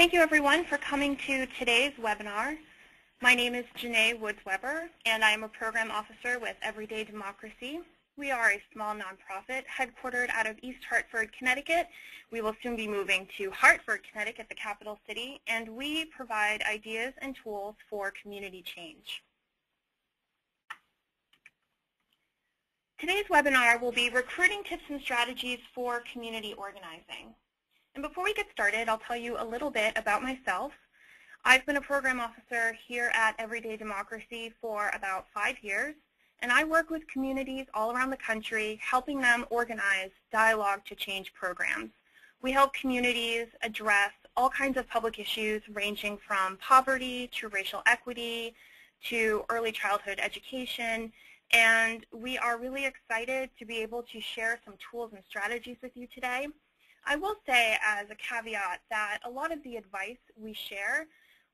Thank you everyone for coming to today's webinar. My name is Janae Woods-Weber and I am a program officer with Everyday Democracy. We are a small nonprofit headquartered out of East Hartford, Connecticut. We will soon be moving to Hartford, Connecticut, the capital city, and we provide ideas and tools for community change. Today's webinar will be recruiting tips and strategies for community organizing. And before we get started, I'll tell you a little bit about myself. I've been a program officer here at Everyday Democracy for about 5 years, and I work with communities all around the country, helping them organize dialogue to change programs. We help communities address all kinds of public issues ranging from poverty to racial equity to early childhood education, and we are really excited to be able to share some tools and strategies with you today. I will say as a caveat that a lot of the advice we share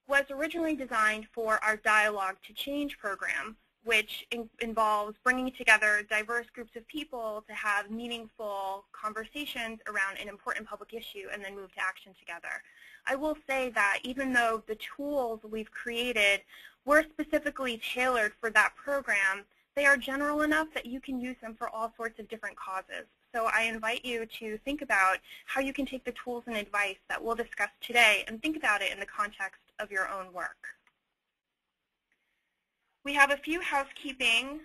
was originally designed for our Dialogue to Change program, which involves bringing together diverse groups of people to have meaningful conversations around an important public issue and then move to action together. I will say that even though the tools we've created were specifically tailored for that program, they are general enough that you can use them for all sorts of different causes. So I invite you to think about how you can take the tools and advice that we'll discuss today and think about it in the context of your own work. We have a few housekeeping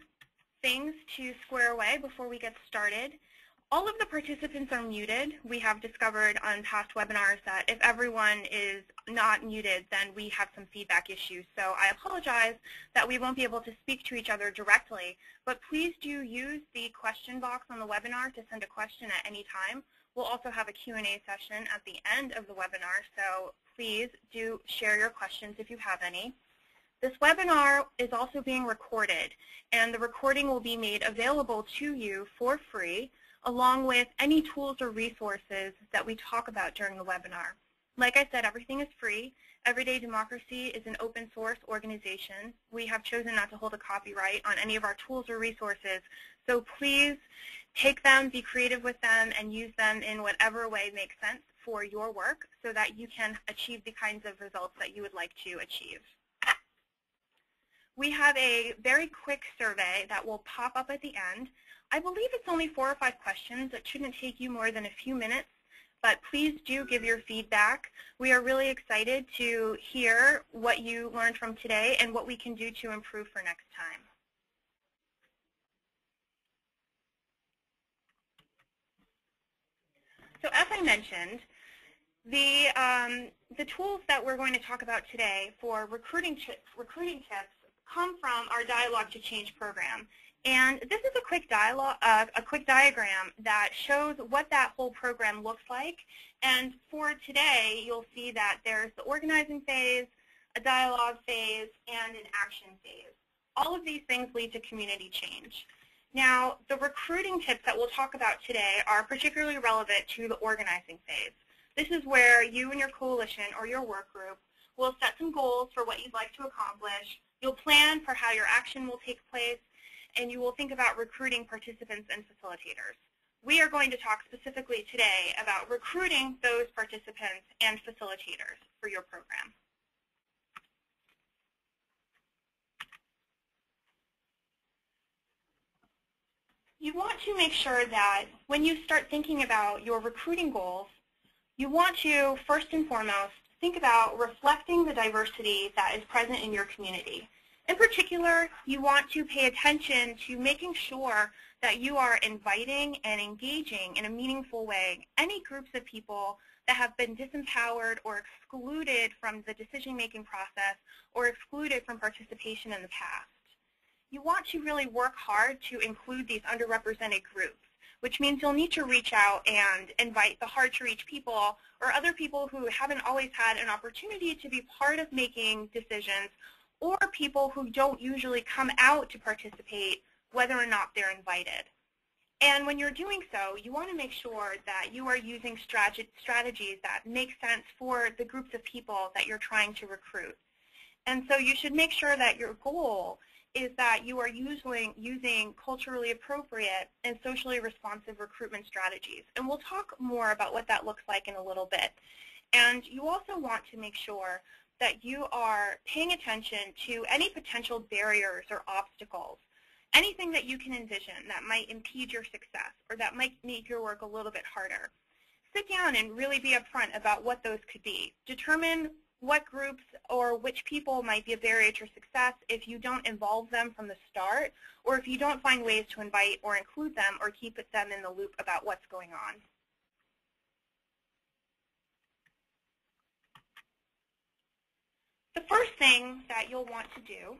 things to square away before we get started. All of the participants are muted. We have discovered on past webinars that if everyone is not muted, then we have some feedback issues. So I apologize that we won't be able to speak to each other directly, but please do use the question box on the webinar to send a question at any time. We'll also have a Q&A session at the end of the webinar, so please do share your questions if you have any. This webinar is also being recorded, and the recording will be made available to you for free, along with any tools or resources that we talk about during the webinar. Like I said, everything is free. Everyday Democracy is an open source organization. We have chosen not to hold a copyright on any of our tools or resources, so please take them, be creative with them, and use them in whatever way makes sense for your work so that you can achieve the kinds of results that you would like to achieve. We have a very quick survey that will pop up at the end. I believe it's only 4 or 5 questions. It shouldn't take you more than a few minutes, but please do give your feedback. We are really excited to hear what you learned from today and what we can do to improve for next time. So as I mentioned, the tools that we're going to talk about today for recruiting tips come from our Dialogue to Change program. And this is a quick diagram that shows what that whole program looks like. And for today, you'll see that there's the organizing phase, a dialogue phase, and an action phase. All of these things lead to community change. Now, the recruiting tips that we'll talk about today are particularly relevant to the organizing phase. This is where you and your coalition or your work group will set some goals for what you'd like to accomplish. You'll plan for how your action will take place, and you will think about recruiting participants and facilitators. We are going to talk specifically today about recruiting those participants and facilitators for your program. You want to make sure that when you start thinking about your recruiting goals, you want to, first and foremost, think about reflecting the diversity that is present in your community. In particular, you want to pay attention to making sure that you are inviting and engaging in a meaningful way any groups of people that have been disempowered or excluded from the decision-making process or excluded from participation in the past. You want to really work hard to include these underrepresented groups, which means you'll need to reach out and invite the hard-to-reach people or other people who haven't always had an opportunity to be part of making decisions, or people who don't usually come out to participate, whether or not they're invited. And when you're doing so, you want to make sure that you are using strategies that make sense for the groups of people that you're trying to recruit. And so you should make sure that your goal is that you are using culturally appropriate and socially responsive recruitment strategies. And we'll talk more about what that looks like in a little bit. And you also want to make sure that you are paying attention to any potential barriers or obstacles, anything that you can envision that might impede your success or that might make your work a little bit harder. Sit down and really be upfront about what those could be. Determine what groups or which people might be a barrier to success if you don't involve them from the start, or if you don't find ways to invite or include them or keep them in the loop about what's going on. The first thing that you'll want to do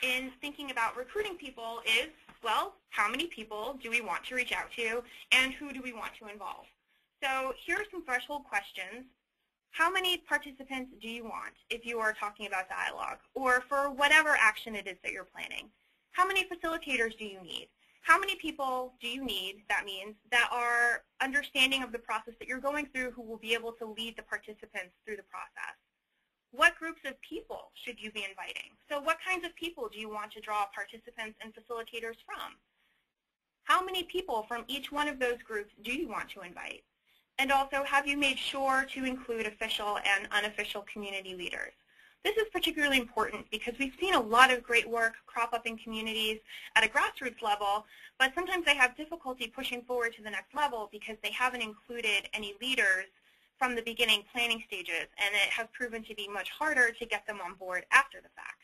in thinking about recruiting people is, well, how many people do we want to reach out to, and who do we want to involve? So here are some threshold questions. How many participants do you want if you are talking about dialogue, or for whatever action it is that you're planning? How many facilitators do you need? How many people do you need, that means, that are understanding of the process that you're going through, who will be able to lead the participants through the process? What groups of people should you be inviting? So what kinds of people do you want to draw participants and facilitators from? How many people from each one of those groups do you want to invite? And also, have you made sure to include official and unofficial community leaders? This is particularly important because we've seen a lot of great work crop up in communities at a grassroots level, but sometimes they have difficulty pushing forward to the next level because they haven't included any leaders from the beginning planning stages, and it has proven to be much harder to get them on board after the fact.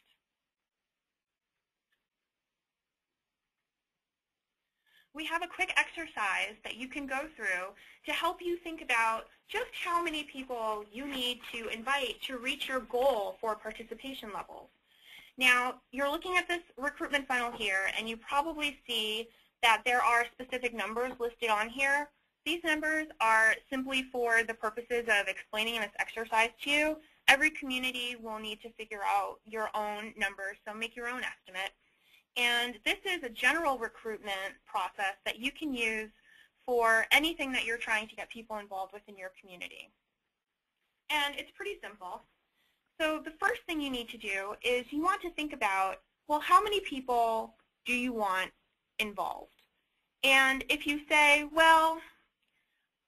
We have a quick exercise that you can go through to help you think about just how many people you need to invite to reach your goal for participation levels. Now, you're looking at this recruitment funnel here, and you probably see that there are specific numbers listed on here. These numbers are simply for the purposes of explaining this exercise to you. Every community will need to figure out your own numbers, so make your own estimate. And this is a general recruitment process that you can use for anything that you're trying to get people involved with in your community. And it's pretty simple. So the first thing you need to do is you want to think about, well, how many people do you want involved? And if you say, well,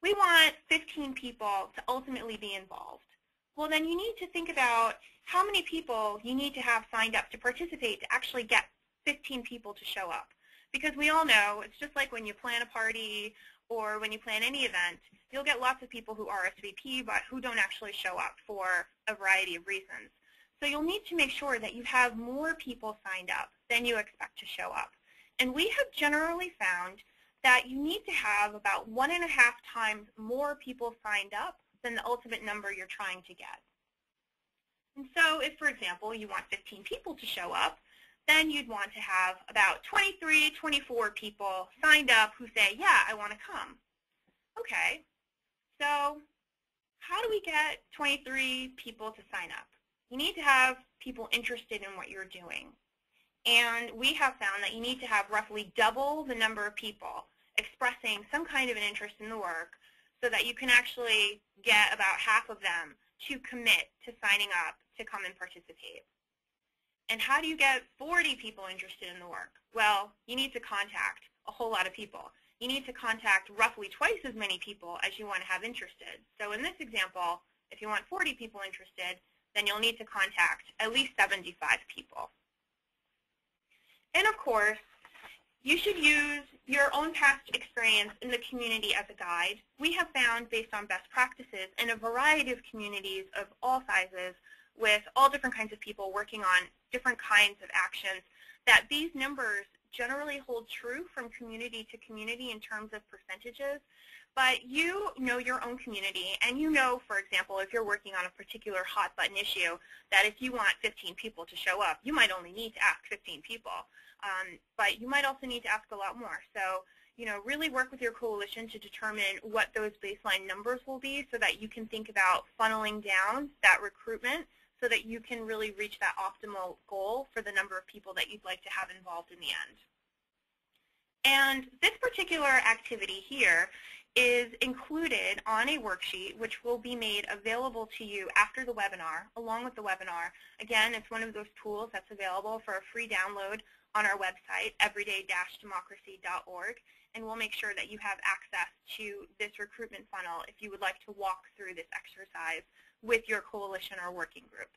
we want 15 people to ultimately be involved, well, then you need to think about how many people you need to have signed up to participate to actually get 15 people to show up. Because we all know, it's just like when you plan a party or when you plan any event, you'll get lots of people who RSVP but who don't actually show up for a variety of reasons. So you'll need to make sure that you have more people signed up than you expect to show up. And we have generally found that you need to have about 1.5 times more people signed up than the ultimate number you're trying to get. And so if, for example, you want 15 people to show up, then you'd want to have about 23, 24 people signed up who say, yeah, I want to come. Okay, so how do we get 23 people to sign up? You need to have people interested in what you're doing. And we have found that you need to have roughly double the number of people expressing some kind of an interest in the work so that you can actually get about half of them to commit to signing up to come and participate. And how do you get 40 people interested in the work? Well, you need to contact a whole lot of people. You need to contact roughly twice as many people as you want to have interested. So in this example, if you want 40 people interested, then you'll need to contact at least 75 people. And of course, you should use your own past experience in the community as a guide. We have found, based on best practices in a variety of communities of all sizes, with all different kinds of people working on different kinds of actions, that these numbers generally hold true from community to community in terms of percentages. But you know your own community, and you know, for example, if you're working on a particular hot button issue, that if you want 15 people to show up, you might only need to ask 15 people. But you might also need to ask a lot more. So, you know, really work with your coalition to determine what those baseline numbers will be so that you can think about funneling down that recruitment so that you can really reach that optimal goal for the number of people that you'd like to have involved in the end. And this particular activity here is included on a worksheet which will be made available to you after the webinar, along with the webinar. Again, it's one of those tools that's available for a free download on our website, everyday-democracy.org. and we'll make sure that you have access to this recruitment funnel if you would like to walk through this exercise with your coalition or working group.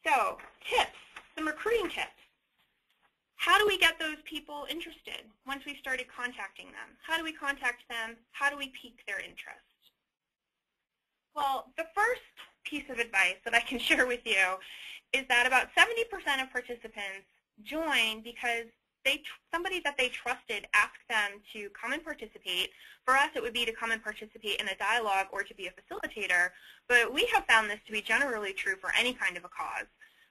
So, tips, some recruiting tips. How do we get those people interested once we started contacting them? How do we contact them? How do we pique their interest? Well, the first piece of advice that I can share with you is that about 70% of participants join because somebody that they trusted asked them to come and participate. For us, it would be to come and participate in a dialogue or to be a facilitator, but we have found this to be generally true for any kind of a cause.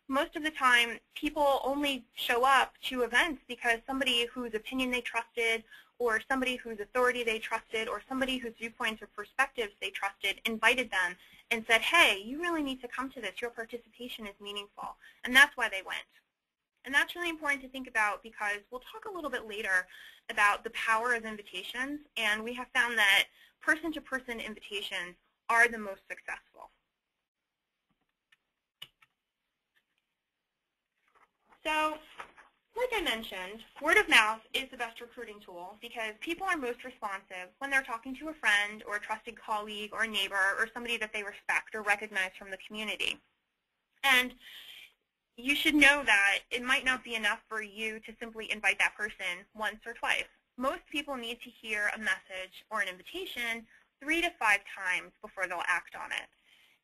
Most of the time, people only show up to events because somebody whose opinion they trusted, or somebody whose authority they trusted, or somebody whose viewpoints or perspectives they trusted invited them and said, hey, you really need to come to this. Your participation is meaningful. And that's why they went. And that's really important to think about because we'll talk a little bit later about the power of invitations, and we have found that person-to-person invitations are the most successful. So, like I mentioned, word of mouth is the best recruiting tool because people are most responsive when they're talking to a friend or a trusted colleague or a neighbor or somebody that they respect or recognize from the community. And you should know that it might not be enough for you to simply invite that person once or twice. Most people need to hear a message or an invitation 3 to 5 times before they'll act on it.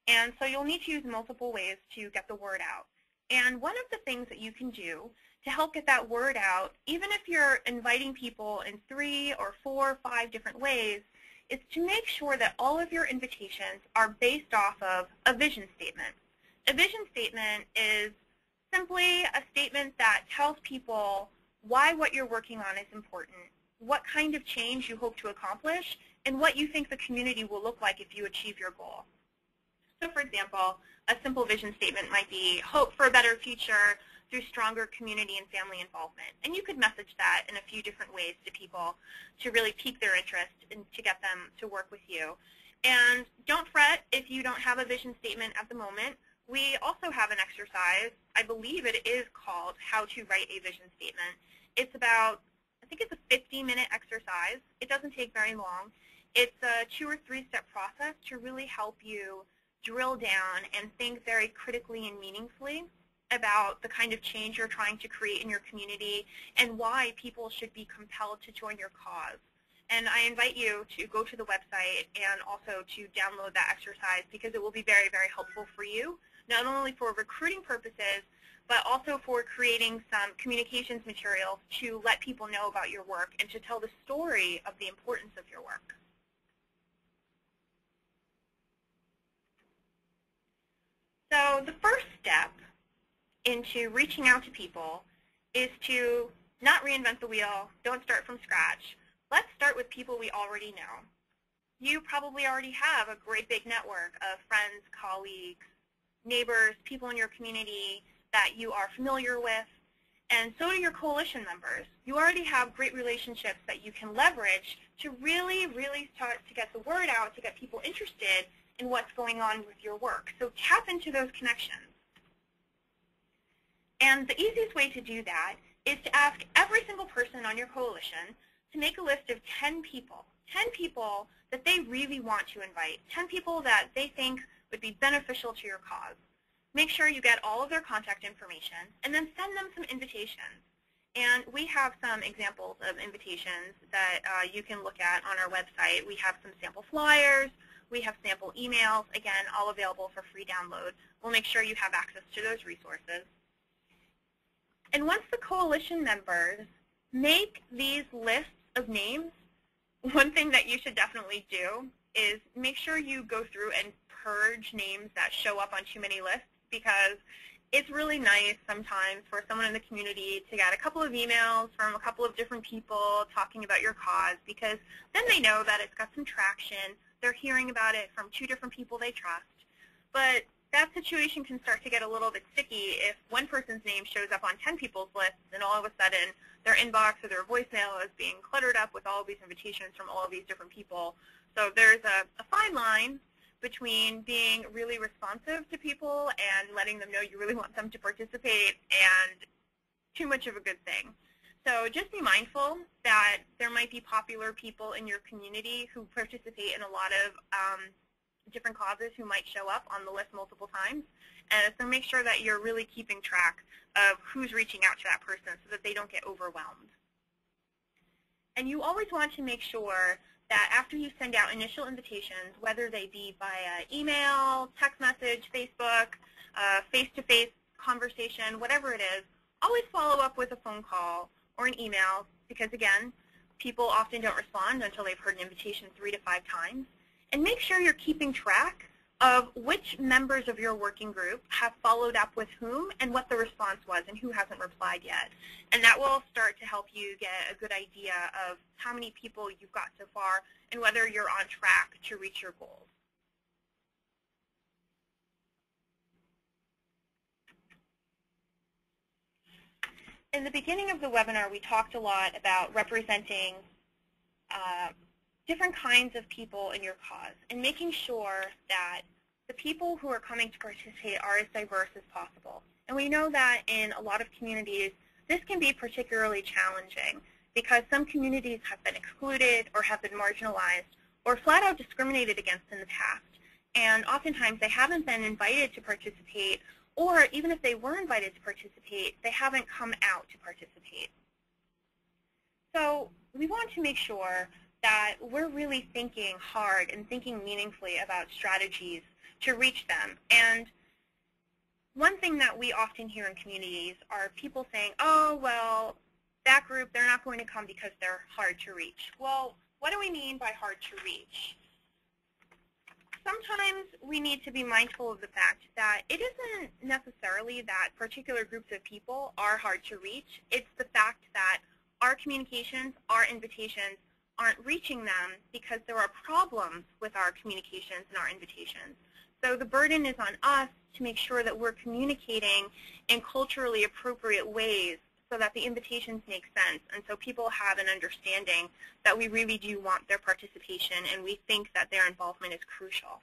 And so you'll need to use multiple ways to get the word out. And one of the things that you can do to help get that word out, even if you're inviting people in 3 or 4 or 5 different ways, is to make sure that all of your invitations are based off of a vision statement. A vision statement is simply a statement that tells people why what you're working on is important, what kind of change you hope to accomplish, and what you think the community will look like if you achieve your goal. So for example, a simple vision statement might be hope for a better future through stronger community and family involvement. And you could message that in a few different ways to people to really pique their interest and to get them to work with you. And don't fret if you don't have a vision statement at the moment. We also have an exercise, I believe it is called How to Write a Vision Statement. It's about, I think it's a 50-minute exercise. It doesn't take very long. It's a 2 or 3-step process to really help you drill down and think very critically and meaningfully about the kind of change you're trying to create in your community and why people should be compelled to join your cause. And I invite you to go to the website and also to download that exercise because it will be very, very helpful for you, not only for recruiting purposes, but also for creating some communications materials to let people know about your work and to tell the story of the importance of your work. So the first step into reaching out to people is to not reinvent the wheel, don't start from scratch. Let's start with people we already know. You probably already have a great big network of friends, colleagues, neighbors, people in your community that you are familiar with, and so do your coalition members. You already have great relationships that you can leverage to really, really start to get the word out, to get people interested in what's going on with your work. So tap into those connections. And the easiest way to do that is to ask every single person on your coalition to make a list of 10 people that they really want to invite, 10 people that they think would be beneficial to your cause. Make sure you get all of their contact information and then send them some invitations. And we have some examples of invitations that you can look at on our website. We have some sample flyers. We have sample emails, again, all available for free download. We'll make sure you have access to those resources. And once the coalition members make these lists of names, one thing that you should definitely do is make sure you go through and purge names that show up on too many lists, because it's really nice sometimes for someone in the community to get a couple of emails from a couple of different people talking about your cause, because then they know that it's got some traction. They're hearing about it from 2 different people they trust. But that situation can start to get a little bit sticky if one person's name shows up on 10 people's lists and all of a sudden their inbox or their voicemail is being cluttered up with all of these invitations from all of these different people. So there's a fine line between being really responsive to people and letting them know you really want them to participate and too much of a good thing. So just be mindful that there might be popular people in your community who participate in a lot of different causes who might show up on the list multiple times. And so make sure that you're really keeping track of who's reaching out to that person so that they don't get overwhelmed. And you always want to make sure that after you send out initial invitations, whether they be via email, text message, Facebook, face-to-face conversation, whatever it is, always follow up with a phone call or an email because, again, people often don't respond until they've heard an invitation 3 to 5 times. And make sure you're keeping track of which members of your working group have followed up with whom and what the response was and who hasn't replied yet. And that will start to help you get a good idea of how many people you've got so far and whether you're on track to reach your goals. In the beginning of the webinar, we talked a lot about representing different kinds of people in your cause and making sure that the people who are coming to participate are as diverse as possible. And we know that in a lot of communities, this can be particularly challenging because some communities have been excluded or have been marginalized or flat out discriminated against in the past. And oftentimes they haven't been invited to participate, or even if they were invited to participate, they haven't come out to participate. So we want to make sure that we're really thinking hard and thinking meaningfully about strategies to reach them. And one thing that we often hear in communities are people saying, oh, well, that group, they're not going to come because they're hard to reach. Well, what do we mean by hard to reach? Sometimes we need to be mindful of the fact that it isn't necessarily that particular groups of people are hard to reach. It's the fact that our communications, our invitations, aren't reaching them because there are problems with our communications and our invitations. So the burden is on us to make sure that we're communicating in culturally appropriate ways so that the invitations make sense and so people have an understanding that we really do want their participation and we think that their involvement is crucial.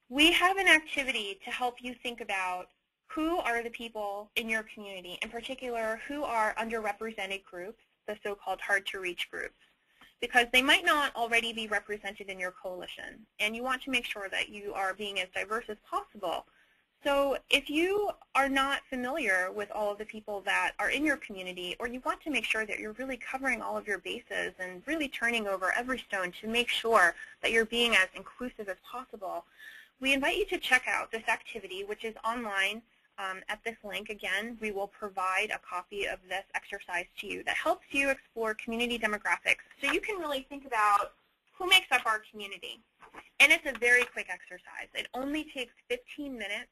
We have an activity to help you think about who are the people in your community, in particular who are underrepresented groups, the so-called hard-to-reach groups, because they might not already be represented in your coalition, and you want to make sure that you are being as diverse as possible. So if you are not familiar with all of the people that are in your community, or you want to make sure that you're really covering all of your bases and really turning over every stone to make sure that you're being as inclusive as possible, we invite you to check out this activity, which is online. At this link, again, we will provide a copy of this exercise to you that helps you explore community demographics so you can really think about who makes up our community. And it's a very quick exercise. It only takes 15 minutes,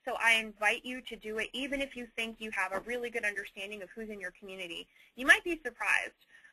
so I invite you to do it even if you think you have a really good understanding of who's in your community. You might be surprised.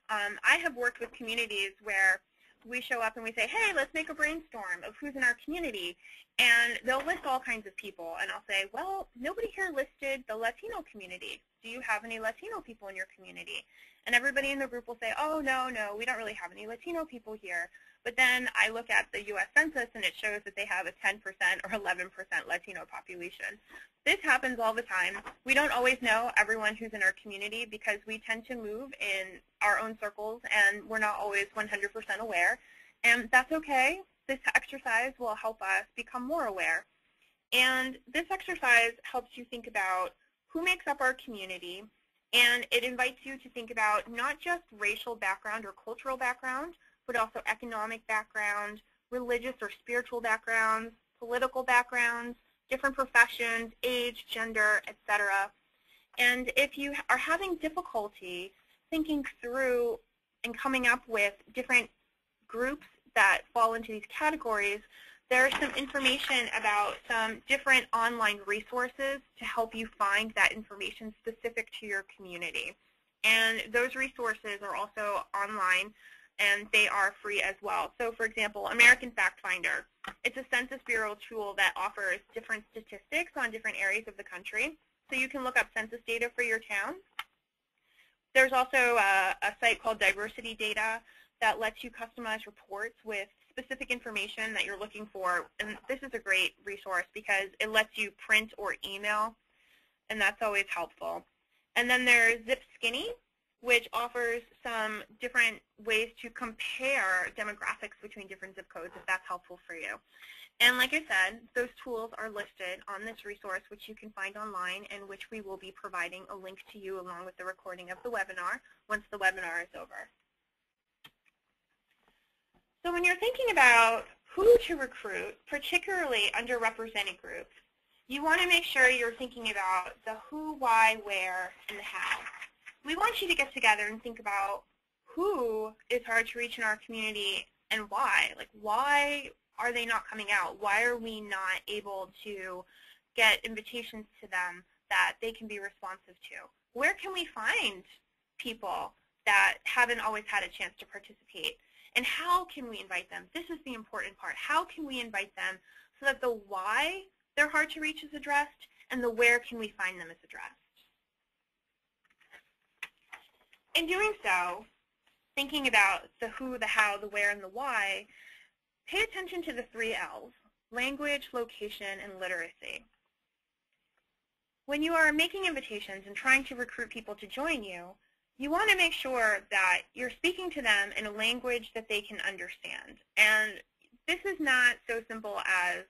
I have worked with communities where we show up and we say, hey, let's make a brainstorm of who's in our community. And they'll list all kinds of people. And I'll say, well, nobody here listed the Latino community. Do you have any Latino people in your community? And everybody in the group will say, oh, no, we don't really have any Latino people here. But then I look at the U.S. Census, and it shows that they have a 10% or 11% Latino population. This happens all the time. We don't always know everyone who's in our community because we tend to move in our own circles, and we're not always 100% aware. And that's okay. This exercise will help us become more aware. And this exercise helps you think about who makes up our community, and it invites you to think about not just racial background or cultural background, but also economic background, religious or spiritual backgrounds, political backgrounds, different professions, age, gender, etc. And if you are having difficulty thinking through and coming up with different groups that fall into these categories, there's some information about some different online resources to help you find that information specific to your community. And those resources are also online, and they are free as well. So for example, American Fact Finder. It's a Census Bureau tool that offers different statistics on different areas of the country. So you can look up census data for your town. There's also a site called Diversity Data that lets you customize reports with specific information that you're looking for. And this is a great resource because it lets you print or email and that's always helpful. And then there's Zip Skinny, which offers some different ways to compare demographics between different zip codes, if that's helpful for you. And like I said, those tools are listed on this resource, which you can find online, and which we will be providing a link to you along with the recording of the webinar once the webinar is over. So when you're thinking about who to recruit, particularly underrepresented groups, you want to make sure you're thinking about the who, why, where, and the how. We want you to get together and think about who is hard to reach in our community and why. Like, why are they not coming out? Why are we not able to get invitations to them that they can be responsive to? Where can we find people that haven't always had a chance to participate? And how can we invite them? This is the important part. How can we invite them so that the why they're hard to reach is addressed and the where can we find them is addressed? In doing so, thinking about the who, the how, the where, and the why, pay attention to the 3 L's: language, location, and literacy. When you are making invitations and trying to recruit people to join you, you want to make sure that you're speaking to them in a language that they can understand. And this is not so simple as,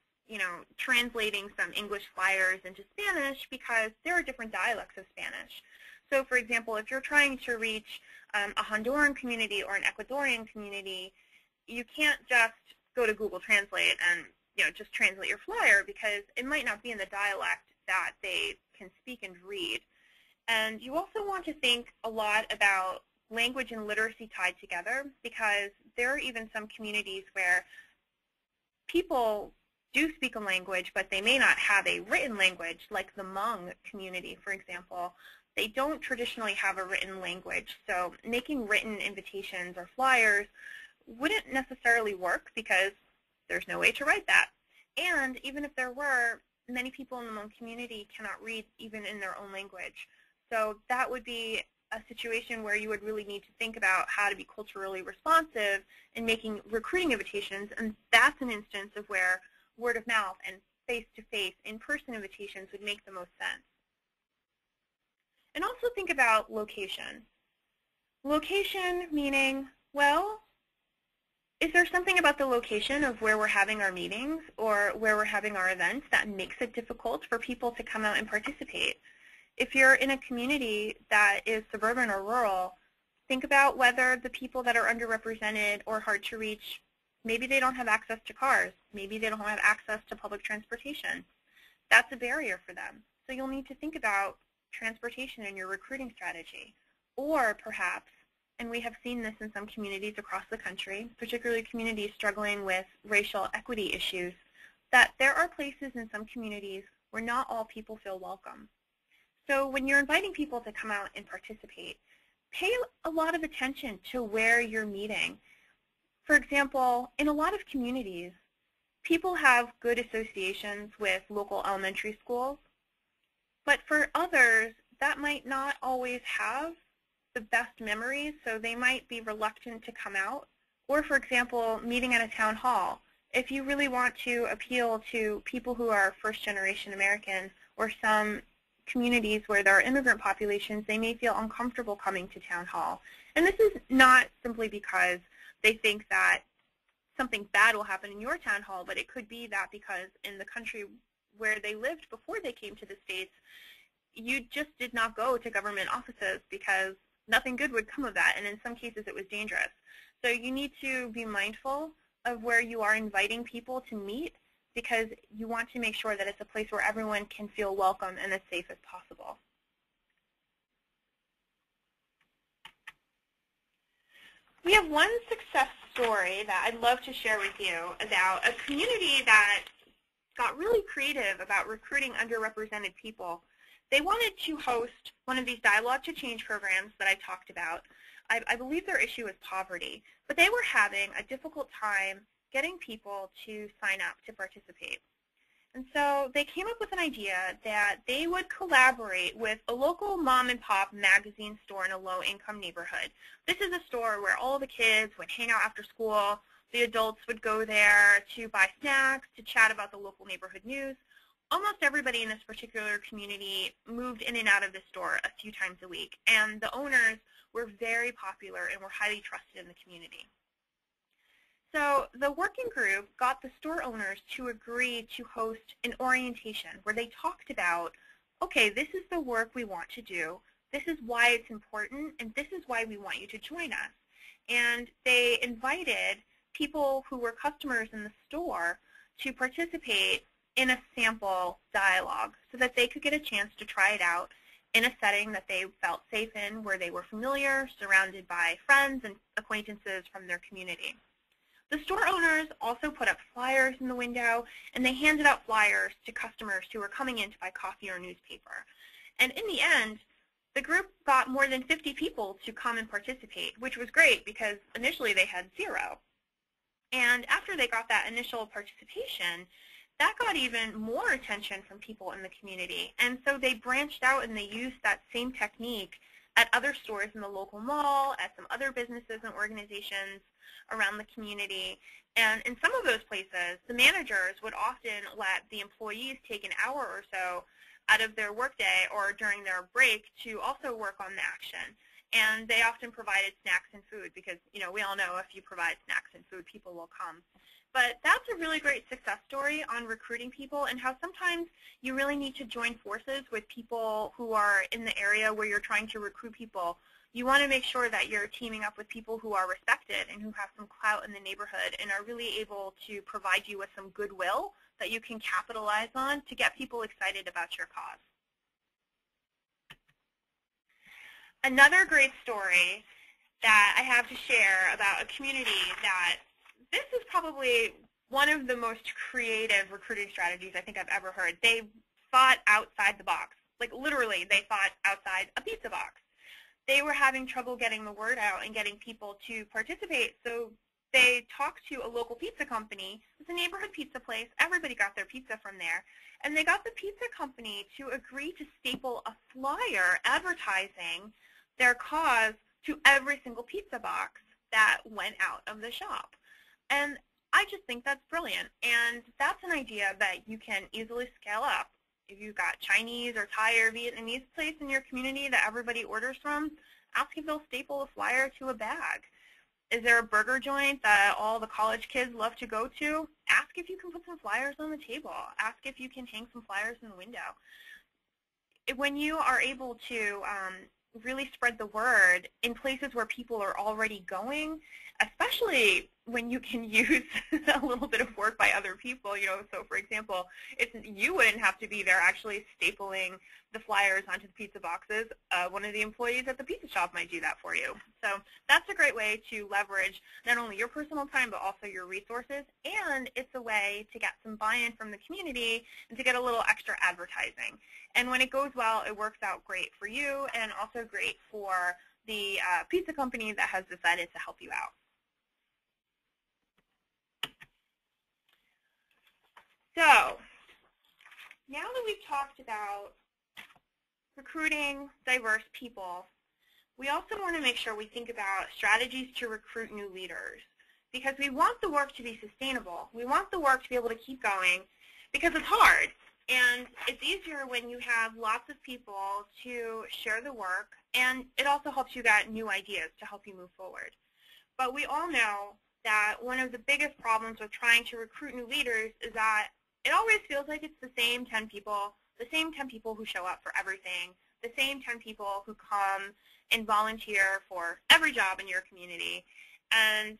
translating some English flyers into Spanish, because there are different dialects of Spanish. So for example, if you're trying to reach a Honduran community or an Ecuadorian community, you can't just go to Google Translate and just translate your flyer, because it might not be in the dialect that they can speak and read. And you also want to think a lot about language and literacy tied together, because there are even some communities where people do speak a language, but they may not have a written language, like the Hmong community, for example. They don't traditionally have a written language, so making written invitations or flyers wouldn't necessarily work because there's no way to write that. And even if there were, many people in the Hmong community cannot read even in their own language. So that would be a situation where you would really need to think about how to be culturally responsive in making recruiting invitations, and that's an instance of where word of mouth and face-to-face, in-person invitations would make the most sense. And also think about location. Location meaning, well, is there something about the location of where we're having our meetings or where we're having our events that makes it difficult for people to come out and participate? If you're in a community that is suburban or rural, think about whether the people that are underrepresented or hard to reach, maybe they don't have access to cars, maybe they don't have access to public transportation. That's a barrier for them. So you'll need to think about transportation in your recruiting strategy. Or perhaps, and we have seen this in some communities across the country, particularly communities struggling with racial equity issues, that there are places in some communities where not all people feel welcome. So when you're inviting people to come out and participate, pay a lot of attention to where you're meeting. For example, in a lot of communities, people have good associations with local elementary schools, but for others, that might not always have the best memories, so they might be reluctant to come out. Or for example, meeting at a town hall. If you really want to appeal to people who are first-generation Americans or some communities where there are immigrant populations, they may feel uncomfortable coming to town hall. And this is not simply because they think that something bad will happen in your town hall, but it could be that because in the country where they lived before they came to the States, you just did not go to government offices because nothing good would come of that, and in some cases it was dangerous. So you need to be mindful of where you are inviting people to meet, because you want to make sure that it's a place where everyone can feel welcome and as safe as possible. We have one success story that I'd love to share with you about a community that got really creative about recruiting underrepresented people. They wanted to host one of these Dialogue to Change programs that I talked about. I believe their issue is poverty, but they were having a difficult time getting people to sign up to participate. And so they came up with an idea that they would collaborate with a local mom-and-pop magazine store in a low-income neighborhood. This is a store where all the kids would hang out after school. The adults would go there to buy snacks, to chat about the local neighborhood news. almost everybody in this particular community moved in and out of the store a few times a week, and the owners were very popular and were highly trusted in the community. So the working group got the store owners to agree to host an orientation where they talked about, okay, this is the work we want to do, this is why it's important, and this is why we want you to join us. And they invited people who were customers in the store to participate in a sample dialogue so that they could get a chance to try it out in a setting that they felt safe in, where they were familiar, surrounded by friends and acquaintances from their community. The store owners also put up flyers in the window, and they handed out flyers to customers who were coming in to buy coffee or newspaper. And in the end, the group got more than 50 people to come and participate, which was great because initially they had 0. And after they got that initial participation, that got even more attention from people in the community. And so they branched out and they used that same technique at other stores in the local mall, at some other businesses and organizations around the community. And in some of those places, the managers would often let the employees take an hour or so out of their workday or during their break to also work on the action. And they often provided snacks and food because, you know, we all know if you provide snacks and food, people will come. But that's a really great success story on recruiting people, and how sometimes you really need to join forces with people who are in the area where you're trying to recruit people. You want to make sure that you're teaming up with people who are respected and who have some clout in the neighborhood and are really able to provide you with some goodwill that you can capitalize on to get people excited about your cause. Another great story that I have to share about a community that this is probably one of the most creative recruiting strategies I think I've ever heard. They thought outside the box. Like literally, they thought outside a pizza box. They were having trouble getting the word out and getting people to participate, so they talked to a local pizza company. It was a neighborhood pizza place. Everybody got their pizza from there. And they got the pizza company to agree to staple a flyer advertising their cause to every single pizza box that went out of the shop. And I just think that's brilliant. And that's an idea that you can easily scale up. If you've got Chinese or Thai or Vietnamese place in your community that everybody orders from, ask if they'll staple a flyer to a bag. Is there a burger joint that all the college kids love to go to? Ask if you can put some flyers on the table. Ask if you can hang some flyers in the window. When you are able to really spread the word in places where people are already going, especially when you can use a little bit of work by other people, you know, so for example, you wouldn't have to be there actually stapling the flyers onto the pizza boxes. One of the employees at the pizza shop might do that for you. So that's a great way to leverage not only your personal time but also your resources, and it's a way to get some buy-in from the community and to get a little extra advertising. And when it goes well, it works out great for you and also great for the pizza company that has decided to help you out. So now that we've talked about recruiting diverse people, we also want to make sure we think about strategies to recruit new leaders, because we want the work to be sustainable. We want the work to be able to keep going because it's hard. And it's easier when you have lots of people to share the work, and it also helps you get new ideas to help you move forward. But we all know that one of the biggest problems with trying to recruit new leaders is that it always feels like it's the same 10 people who show up for everything, the same 10 people who come and volunteer for every job in your community. And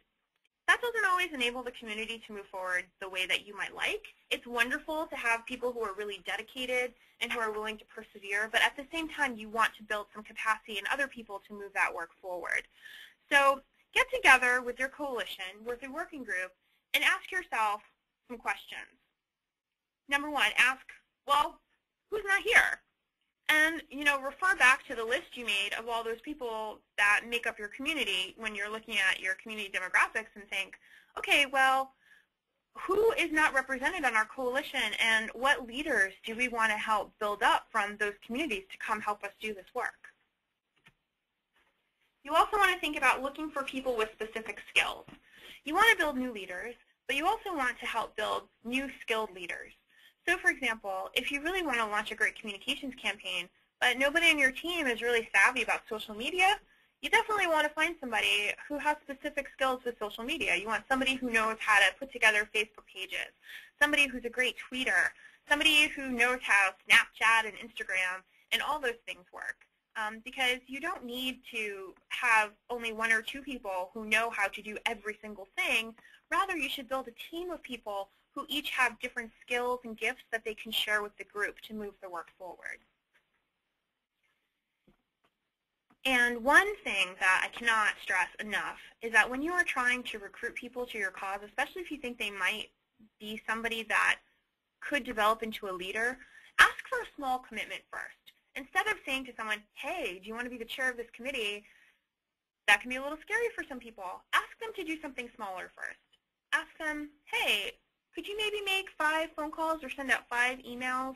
that doesn't always enable the community to move forward the way that you might like. It's wonderful to have people who are really dedicated and who are willing to persevere, but at the same time, you want to build some capacity in other people to move that work forward. So get together with your coalition, with your working group, and ask yourself some questions. Number one, ask, well, who's not here? And, you know, refer back to the list you made of all those people that make up your community when you're looking at your community demographics and think, okay, well, who is not represented on our coalition, and what leaders do we want to help build up from those communities to come help us do this work? You also want to think about looking for people with specific skills. You want to build new leaders, but you also want to help build new skilled leaders. So for example, if you really want to launch a great communications campaign, but nobody on your team is really savvy about social media, you definitely want to find somebody who has specific skills with social media. You want somebody who knows how to put together Facebook pages, somebody who's a great tweeter, somebody who knows how Snapchat and Instagram and all those things work. Because you don't need to have only one or two people who know how to do every single thing. Rather, you should build a team of people who each have different skills and gifts that they can share with the group to move the work forward. And one thing that I cannot stress enough is that when you are trying to recruit people to your cause, especially if you think they might be somebody that could develop into a leader, ask for a small commitment first. Instead of saying to someone, hey, do you want to be the chair of this committee? That can be a little scary for some people. Ask them to do something smaller first. Ask them, hey, could you maybe make 5 phone calls or send out 5 emails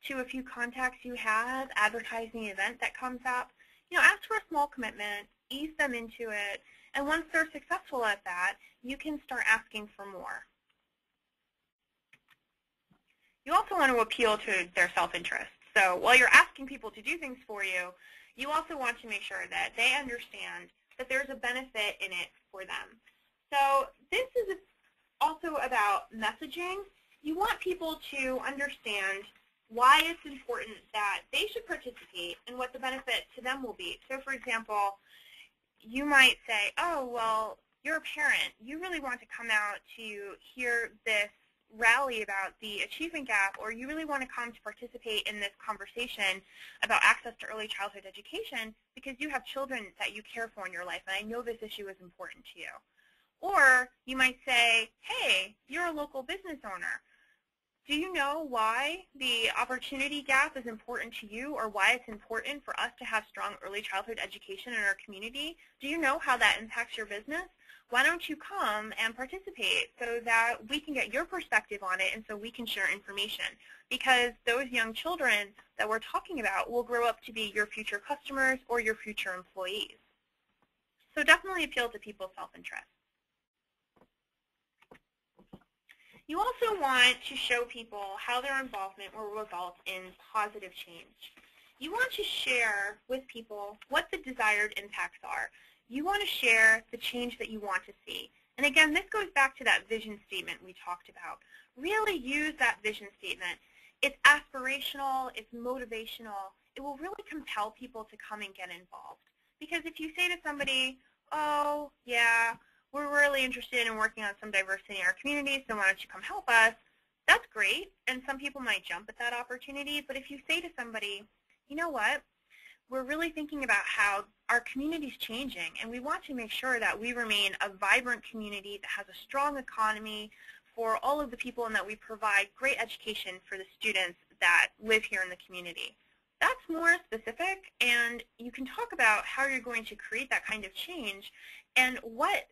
to a few contacts you have, advertising the event that comes up? Ask for a small commitment, ease them into it, and once they're successful at that, you can start asking for more. You also want to appeal to their self-interest. So while you're asking people to do things for you, you also want to make sure that they understand that there's a benefit in it for them. So this is also about messaging. You want people to understand why it's important that they should participate and what the benefit to them will be. So for example, you might say, oh, well, you're a parent. You really want to come out to hear this rally about the achievement gap, or you really want to come to participate in this conversation about access to early childhood education because you have children that you care for in your life, and I know this issue is important to you. Or you might say, hey, you're a local business owner. Do you know why the opportunity gap is important to you, or why it's important for us to have strong early childhood education in our community? Do you know how that impacts your business? Why don't you come and participate so that we can get your perspective on it and so we can share information? Because those young children that we're talking about will grow up to be your future customers or your future employees. So definitely appeal to people's self-interest. You also want to show people how their involvement will result in positive change. You want to share with people what the desired impacts are. You want to share the change that you want to see. And again, this goes back to that vision statement we talked about. Really use that vision statement. It's aspirational, it's motivational. It will really compel people to come and get involved. Because if you say to somebody, oh, yeah, we're really interested in working on some diversity in our community, so why don't you come help us? That's great, and some people might jump at that opportunity. But if you say to somebody, you know what, we're really thinking about how our community is changing, and we want to make sure that we remain a vibrant community that has a strong economy for all of the people and that we provide great education for the students that live here in the community. That's more specific, and you can talk about how you're going to create that kind of change and what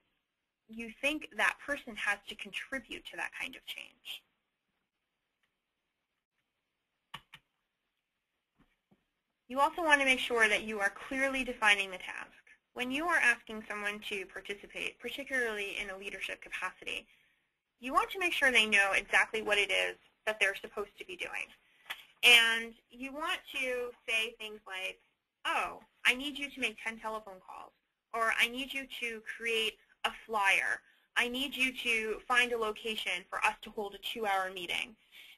you think that person has to contribute to that kind of change. You also want to make sure that you are clearly defining the task. When you are asking someone to participate, particularly in a leadership capacity, you want to make sure they know exactly what it is that they're supposed to be doing. And you want to say things like, oh, I need you to make 10 telephone calls, or I need you to create a flyer. I need you to find a location for us to hold a 2-hour meeting.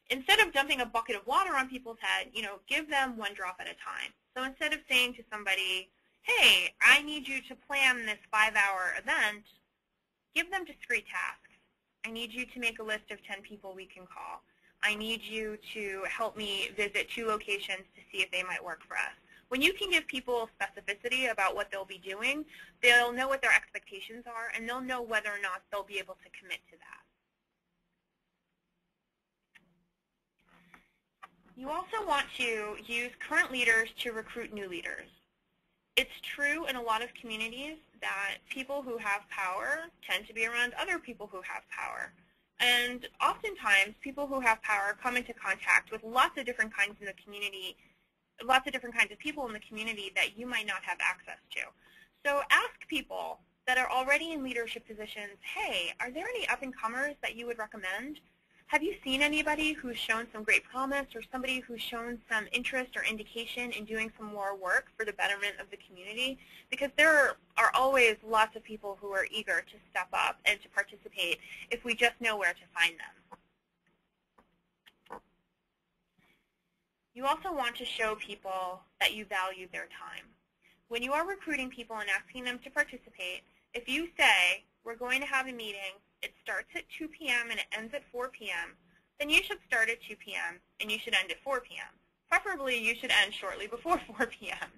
Instead of dumping a bucket of water on people's head, give them one drop at a time. So instead of saying to somebody, hey, I need you to plan this 5-hour event, give them discrete tasks. I need you to make a list of 10 people we can call. I need you to help me visit 2 locations to see if they might work for us. When you can give people specificity about what they'll be doing, they'll know what their expectations are, and they'll know whether or not they'll be able to commit to that. You also want to use current leaders to recruit new leaders. It's true in a lot of communities that people who have power tend to be around other people who have power. And oftentimes, people who have power come into contact with lots of different kinds in the community, lots of different kinds of people in the community that you might not have access to. So ask people that are already in leadership positions, hey, are there any up-and-comers that you would recommend? Have you seen anybody who's shown some great promise or somebody who's shown some interest or indication in doing some more work for the betterment of the community? Because there are always lots of people who are eager to step up and to participate if we just know where to find them. You also want to show people that you value their time. When you are recruiting people and asking them to participate, if you say, we're going to have a meeting, it starts at 2 p.m. and it ends at 4 p.m., then you should start at 2 p.m. and you should end at 4 p.m. Preferably, you should end shortly before 4 p.m.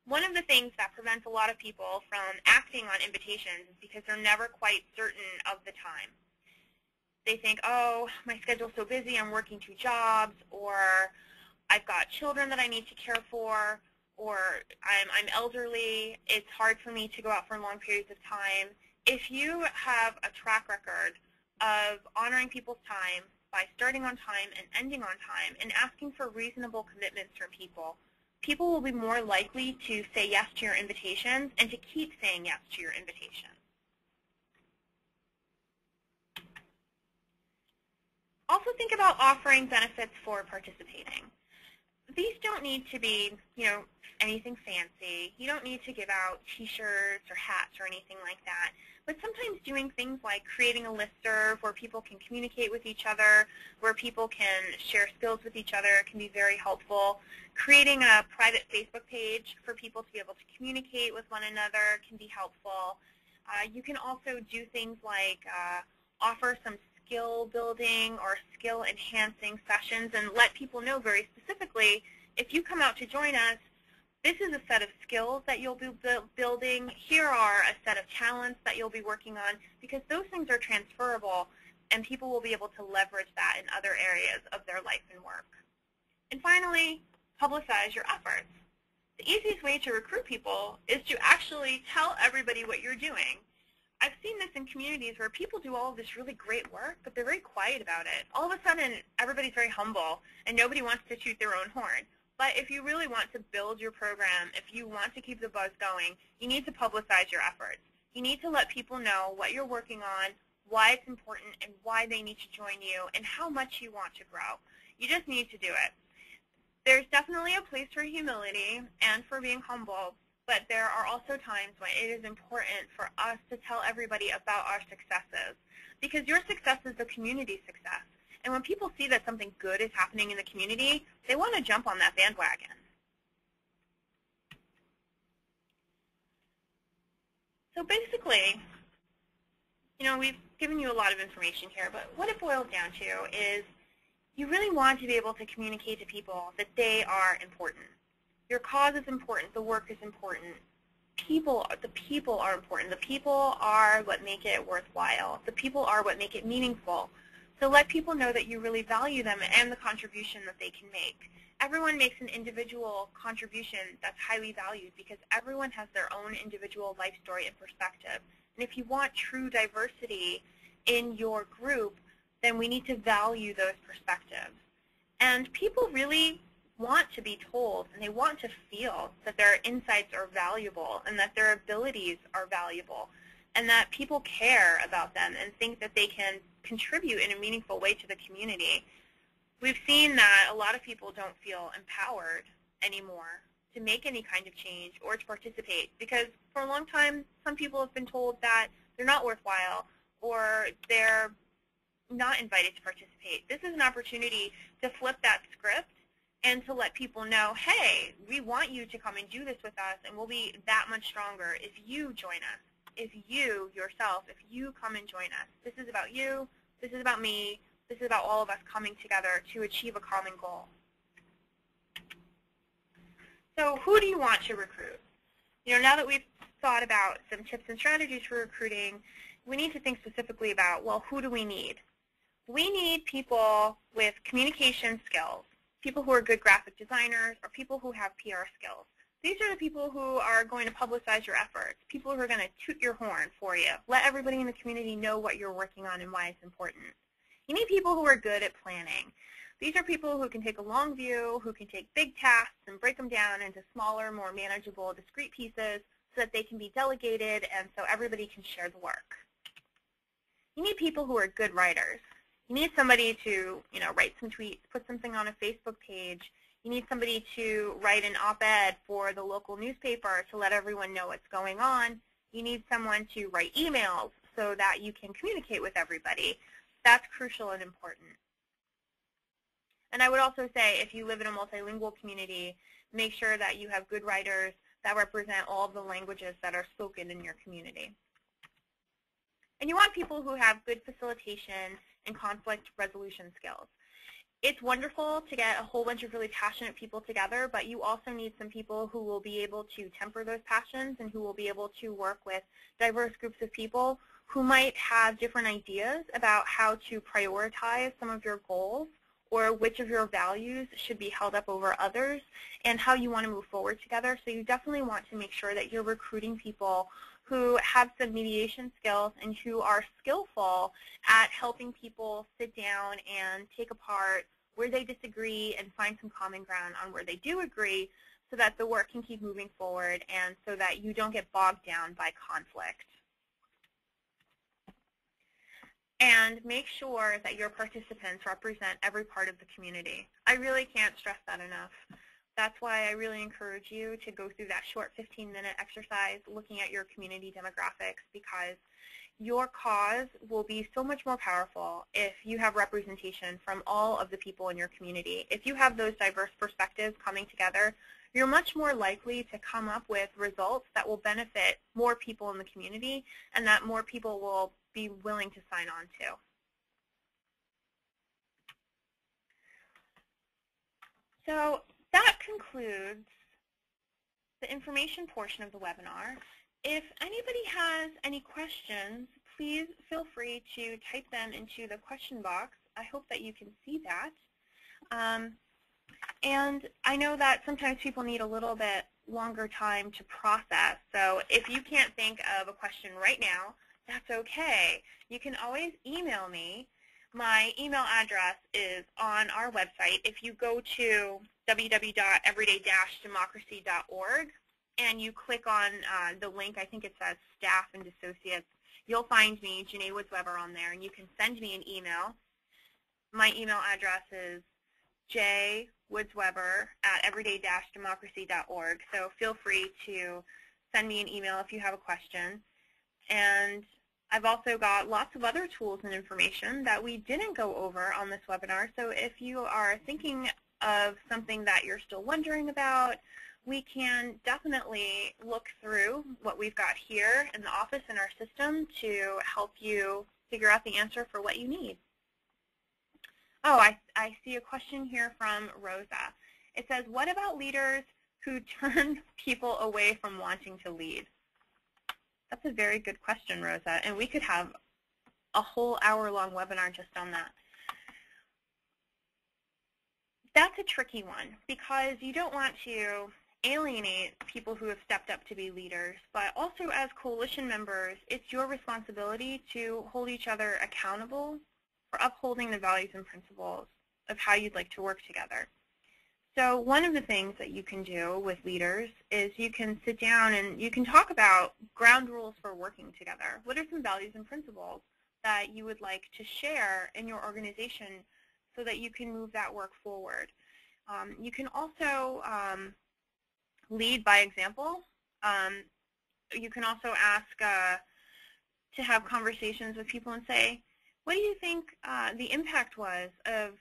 One of the things that prevents a lot of people from acting on invitations is because they're never quite certain of the time. They think, oh, my schedule's so busy, I'm working 2 jobs, or I've got children that I need to care for, or I'm elderly, it's hard for me to go out for long periods of time. If you have a track record of honoring people's time by starting on time and ending on time and asking for reasonable commitments from people, people will be more likely to say yes to your invitations and to keep saying yes to your invitation. Also think about offering benefits for participating. These don't need to be, anything fancy. You don't need to give out T-shirts or hats or anything like that. But sometimes doing things like creating a listserv where people can communicate with each other, where people can share skills with each other can be very helpful. Creating a private Facebook page for people to be able to communicate with one another can be helpful. You can also do things like offer some skill building or skill enhancing sessions and let people know very specifically, if you come out to join us, this is a set of skills that you'll be building. Here are a set of talents that you'll be working on, because those things are transferable and people will be able to leverage that in other areas of their life and work. And finally, publicize your efforts. The easiest way to recruit people is to actually tell everybody what you're doing. I've seen this in communities where people do all of this really great work, but they're very quiet about it. All of a sudden, everybody's very humble, and nobody wants to toot their own horn. But if you really want to build your program, if you want to keep the buzz going, you need to publicize your efforts. You need to let people know what you're working on, why it's important, and why they need to join you, and how much you want to grow. You just need to do it. There's definitely a place for humility and for being humble, but there are also times when it is important for us to tell everybody about our successes, because your success is the community's success. And when people see that something good is happening in the community, they want to jump on that bandwagon. So basically, we've given you a lot of information here, but what it boils down to is you really want to be able to communicate to people that they are important. Your cause is important. The work is important. The people are important. The people are what make it worthwhile. The people are what make it meaningful. So let people know that you really value them and the contribution that they can make. Everyone makes an individual contribution that's highly valued because everyone has their own individual life story and perspective. And if you want true diversity in your group, then we need to value those perspectives. And people really want to be told and they want to feel that their insights are valuable and that their abilities are valuable and that people care about them and think that they can contribute in a meaningful way to the community. We've seen that a lot of people don't feel empowered anymore to make any kind of change or to participate because for a long time some people have been told that they're not worthwhile or they're not invited to participate. This is an opportunity to flip that script and to let people know, hey, we want you to come and do this with us and we'll be that much stronger if you join us. If you yourself, if you come and join us. This is about you, this is about me, this is about all of us coming together to achieve a common goal. So who do you want to recruit? Now that we've thought about some tips and strategies for recruiting, we need to think specifically about, well, who do we need? We need people with communication skills, people who are good graphic designers, or people who have PR skills. These are the people who are going to publicize your efforts, people who are going to toot your horn for you, let everybody in the community know what you're working on and why it's important. You need people who are good at planning. These are people who can take a long view, who can take big tasks and break them down into smaller, more manageable, discrete pieces so that they can be delegated and so everybody can share the work. You need people who are good writers. You need somebody to, write some tweets, put something on a Facebook page. You need somebody to write an op-ed for the local newspaper to let everyone know what's going on. You need someone to write emails so that you can communicate with everybody. That's crucial and important. And I would also say, if you live in a multilingual community, make sure that you have good writers that represent all of the languages that are spoken in your community. And you want people who have good facilitation and conflict resolution skills. It's wonderful to get a whole bunch of really passionate people together, but you also need some people who will be able to temper those passions and who will be able to work with diverse groups of people who might have different ideas about how to prioritize some of your goals or which of your values should be held up over others and how you want to move forward together. So you definitely want to make sure that you're recruiting people who have some mediation skills and who are skillful at helping people sit down and take apart where they disagree and find some common ground on where they do agree so that the work can keep moving forward and so that you don't get bogged down by conflict. And make sure that your participants represent every part of the community. I really can't stress that enough. That's why I really encourage you to go through that short 15-minute exercise looking at your community demographics, because your cause will be so much more powerful if you have representation from all of the people in your community. If you have those diverse perspectives coming together, you're much more likely to come up with results that will benefit more people in the community and that more people will be willing to sign on to. So that concludes the information portion of the webinar. If anybody has any questions, please feel free to type them into the question box. I hope that you can see that. And I know that sometimes people need a little bit longer time to process. So if you can't think of a question right now, that's okay. You can always email me. My email address is on our website. If you go to www.everyday-democracy.org and you click on the link, I think it says Staff and Associates, you'll find me, Janae Woods-Weber, on there, and you can send me an email. My email address is jwoodsweber@everyday-democracy.org, so feel free to send me an email if you have a question. And I've also got lots of other tools and information that we didn't go over on this webinar. So if you are thinking of something that you're still wondering about, we can definitely look through what we've got here in the office in our system to help you figure out the answer for what you need. Oh, I see a question here from Rosa. It says, what about leaders who turn people away from wanting to lead? That's a very good question, Rosa, and we could have a whole hour-long webinar just on that. That's a tricky one because you don't want to alienate people who have stepped up to be leaders, but also as coalition members, it's your responsibility to hold each other accountable for upholding the values and principles of how you'd like to work together. So one of the things that you can do with leaders is you can sit down and you can talk about ground rules for working together. What are some values and principles that you would like to share in your organization so that you can move that work forward? You can also lead by example. You can also ask to have conversations with people and say, what do you think the impact was of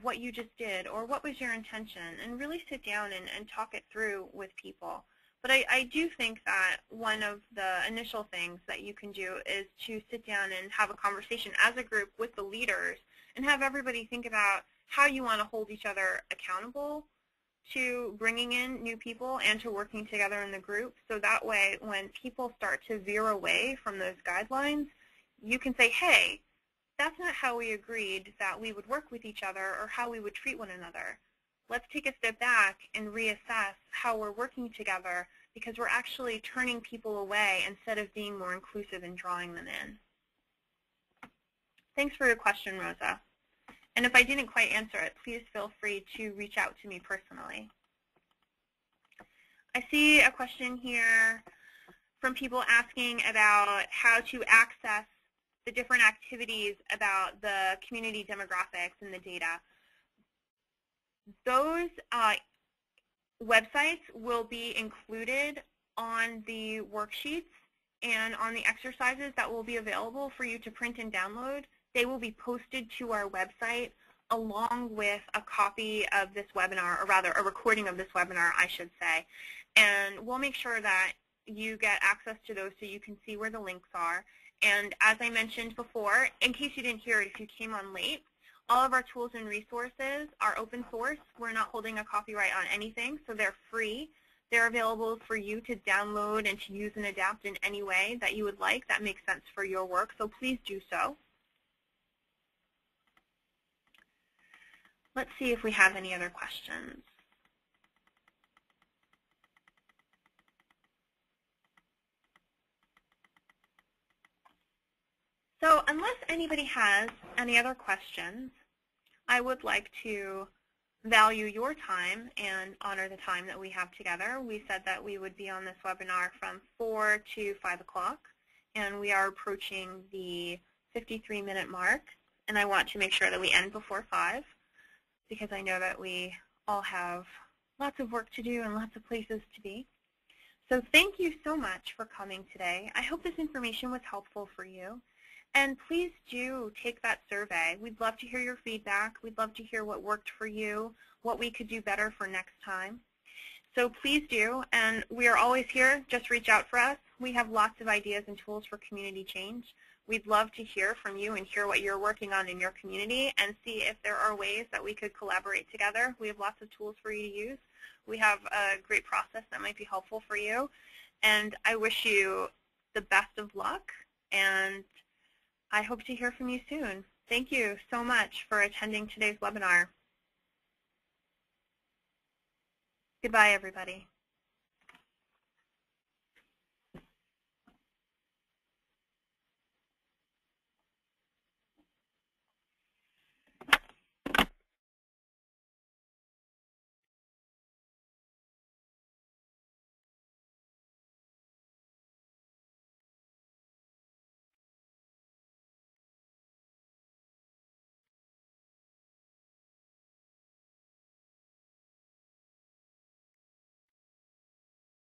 what you just did, or what was your intention? And really sit down and talk it through with people. But I do think that one of the initial things that you can do is to sit down and have a conversation as a group with the leaders and have everybody think about how you want to hold each other accountable to bringing in new people and to working together in the group. So that way, when people start to veer away from those guidelines, you can say, hey, that's not how we agreed that we would work with each other or how we would treat one another. Let's take a step back and reassess how we're working together, because we're actually turning people away instead of being more inclusive and drawing them in. Thanks for your question, Rosa. And if I didn't quite answer it, please feel free to reach out to me personally. I see a question here from people asking about how to access the different activities about the community demographics and the data. Those websites will be included on the worksheets and on the exercises that will be available for you to print and download. They will be posted to our website along with a copy of this webinar, or rather a recording of this webinar, I should say. And we'll make sure that you get access to those so you can see where the links are. And as I mentioned before, in case you didn't hear it if you came on late, all of our tools and resources are open source. We're not holding a copyright on anything, so they're free. They're available for you to download and to use and adapt in any way that you would like that makes sense for your work, so please do so. Let's see if we have any other questions. So unless anybody has any other questions, I would like to value your time and honor the time that we have together. We said that we would be on this webinar from 4 to 5 o'clock, and we are approaching the 53-minute mark, and I want to make sure that we end before 5 because I know that we all have lots of work to do and lots of places to be. So thank you so much for coming today. I hope this information was helpful for you. And please do take that survey. We'd love to hear your feedback. We'd love to hear what worked for you, what we could do better for next time. So please do, and we are always here. Just reach out for us. We have lots of ideas and tools for community change. We'd love to hear from you and hear what you're working on in your community and see if there are ways that we could collaborate together. We have lots of tools for you to use. We have a great process that might be helpful for you. And I wish you the best of luck, and I hope to hear from you soon. Thank you so much for attending today's webinar. Goodbye, everybody.